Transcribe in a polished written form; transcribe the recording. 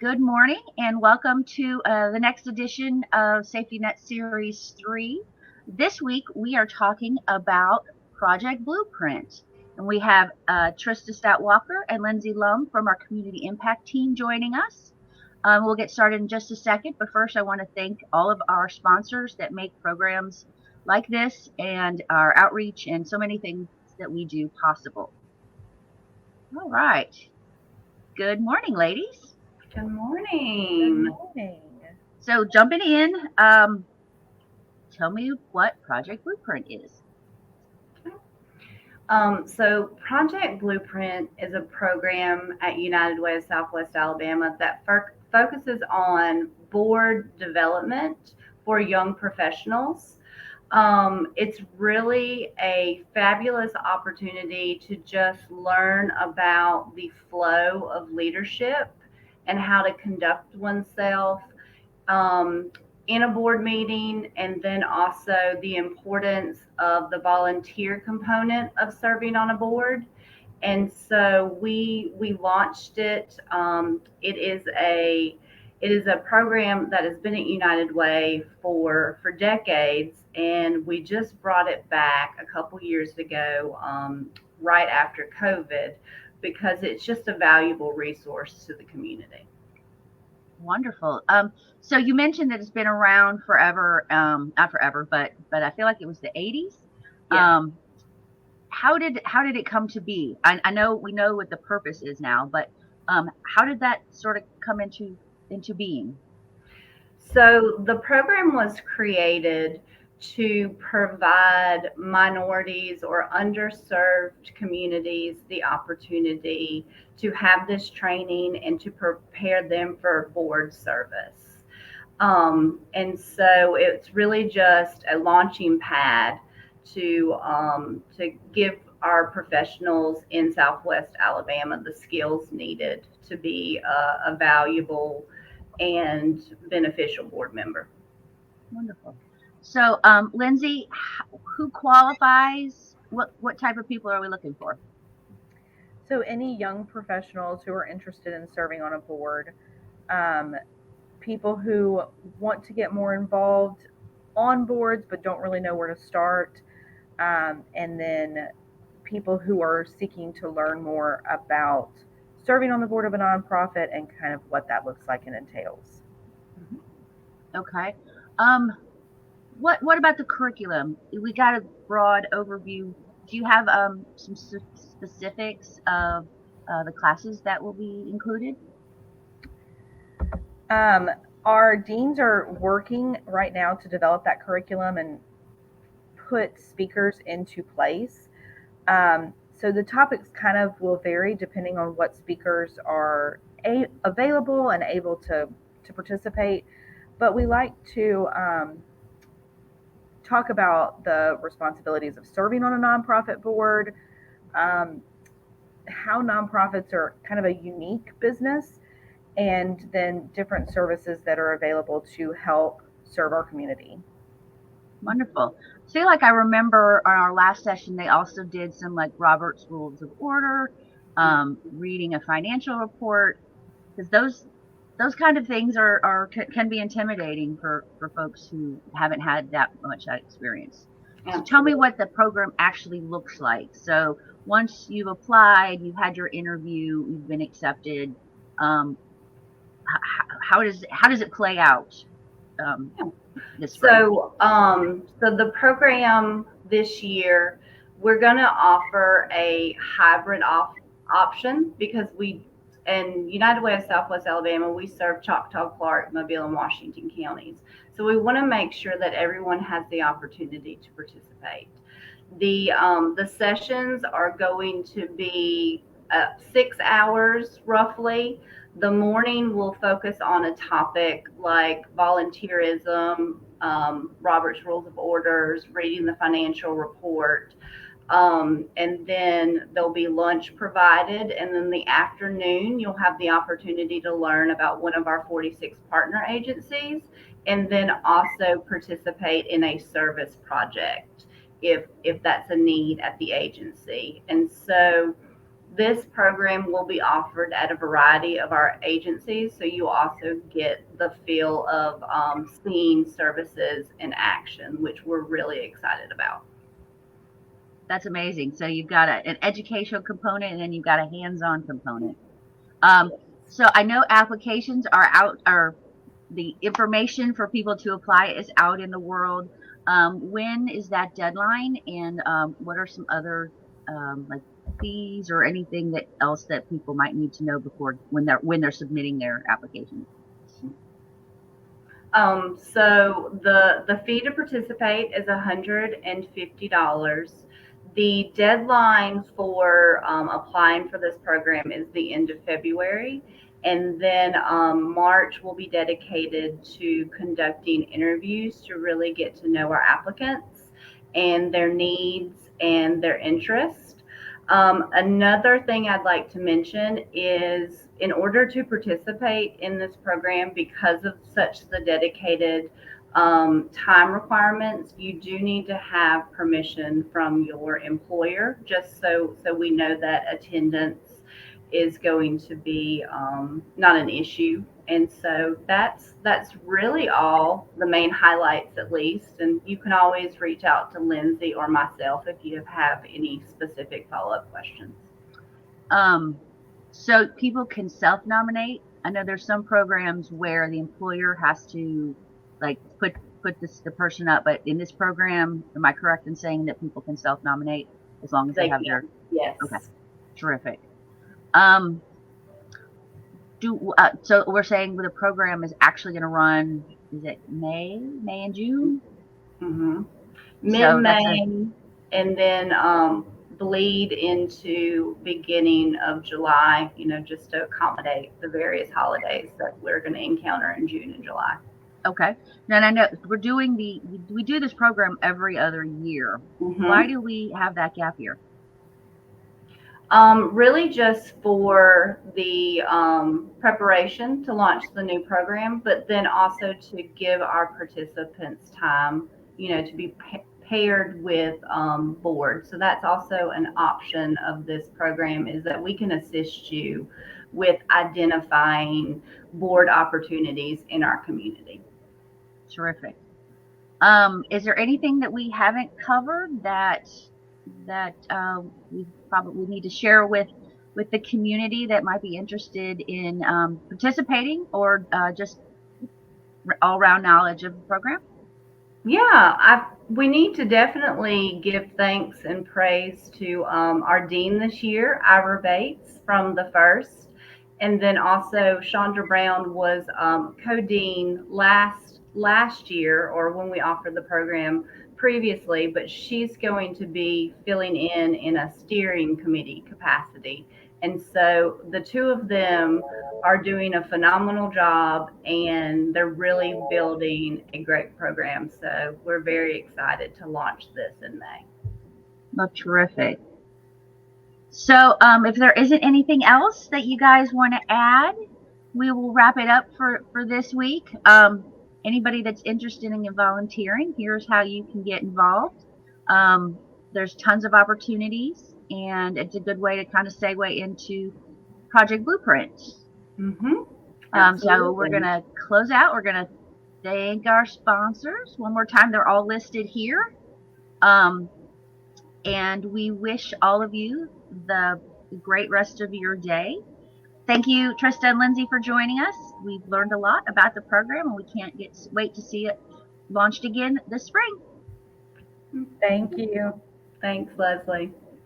Good morning and welcome to the next edition of Safety Net Series 3. This week we are talking about Project Blueprint. And we have Trista Stout-Walker and Lindsay Lum from our Community Impact team joining us. We'll get started in just a second, but first I want to thank all of our sponsors that make programs like this and our outreach and so many things that we do possible. All right. Good morning, ladies. Good morning. Good morning. So jumping in, tell me what Project Blueprint is. So Project Blueprint is a program at UWSWA Alabama that focuses on board development for young professionals. It's really a fabulous opportunity to just learn about the flow of leadership and how to conduct oneself um, in a board meeting, and then also the importance of the volunteer component of serving on a board. And so we launched it. It is a program that has been at United Way for decades, and we just brought it back a couple years ago, right after COVID, because it's just a valuable resource to the community. Wonderful. So you mentioned that it's been around forever, not forever, but I feel like it was the 80s. Yeah. How did it come to be? I know we know what the purpose is now, but how did that sort of come into being? So the program was created to provide minorities or underserved communities the opportunity to have this training and to prepare them for board service. And so it's really just a launching pad to give our professionals in Southwest Alabama the skills needed to be a valuable and beneficial board member. Wonderful. So, Lindsay, who qualifies? What type of people are we looking for? So, any young professionals who are interested in serving on a board, um, people who want to get more involved on boards but don't really know where to start, and then people who are seeking to learn more about serving on the board of a nonprofit and kind of what that looks like and entails. Okay. Um, what about the curriculum? We got a broad overview. Do you have some specifics of the classes that will be included? Um, our deans are working right now to develop that curriculum and put speakers into place. So the topics kind of will vary depending on what speakers are available and able to participate. But we like to talk about the responsibilities of serving on a nonprofit board, um, how nonprofits are kind of a unique business, and then different services that are available to help serve our community. Wonderful. I feel like I remember on our last session, they also did some like Robert's Rules of Order, reading a financial report, because those kind of things can be intimidating for folks who haven't had that much experience. So tell me what the program actually looks like. So once you've applied, you've had your interview, you've been accepted. Um, how does it play out? This spring? So the program this year, we're going to offer a hybrid option because in United Way of Southwest Alabama, we serve Choctaw, Clark, Mobile, and Washington counties. So we want to make sure that everyone has the opportunity to participate. The sessions are going to be 6 hours roughly. The morning will focus on a topic like volunteerism, Robert's Rules of Orders, reading the financial report, and then there'll be lunch provided. And then the afternoon, you'll have the opportunity to learn about one of our 46 partner agencies, and then also participate in a service project if that's a need at the agency. And so This program will be offered at a variety of our agencies, so you also get the feel of seeing services in action, which we're really excited about. That's amazing. So you've got an educational component, and then you've got a hands-on component. Um, so I know applications are out, or the information for people to apply is out in the world. When is that deadline, and what are some other like fees or anything that else that people might need to know before when they're submitting their application? So the fee to participate is $150. The deadline for applying for this program is the end of February, and then March will be dedicated to conducting interviews to really get to know our applicants and their needs and their interests. Another thing I'd like to mention is in order to participate in this program, because of such the dedicated time requirements, you do need to have permission from your employer, just so we know that attendance is going to be not an issue. And so that's really all the main highlights, at least. And you can always reach out to Lindsay or myself if you have any specific follow-up questions. So people can self-nominate. I know there's some programs where the employer has to like put the person up, but in this program, am I correct in saying that people can self-nominate as long as they have their? Yes. Okay, terrific. So we're saying the program is actually going to run, is it May and June? Mm-hmm. So Mid-May, and then bleed into beginning of July, just to accommodate the various holidays that we're going to encounter in June and July. Okay. Now I know we do this program every other year. Mm-hmm. Why do we have that gap year? Really just for the preparation to launch the new program, but then also to give our participants time, to be paired with board. So that's also an option of this program, is that we can assist you with identifying board opportunities in our community. Terrific. Is there anything that we haven't covered that we probably need to share with the community that might be interested in participating, or just all-round knowledge of the program? Yeah, we need to definitely give thanks and praise to our dean this year, Ira Bates from the First, and then also Chandra Brown was co-dean last year, or when we offered the program previously, but she's going to be filling in a steering committee capacity. And so the two of them are doing a phenomenal job, and they're really building a great program. So we're very excited to launch this in May. Oh, terrific. So if there isn't anything else that you guys want to add, we will wrap it up for this week. Anybody that's interested in volunteering, here's how you can get involved. There's tons of opportunities, and it's a good way to kind of segue into Project Blueprint. So we're going to close out. We're going to thank our sponsors one more time. They're all listed here. And we wish all of you the great rest of your day. Thank you, Trista and Lindsay, for joining us. We've learned a lot about the program, and we can't wait to see it launched again this spring. Thank you. Thanks, Leslie.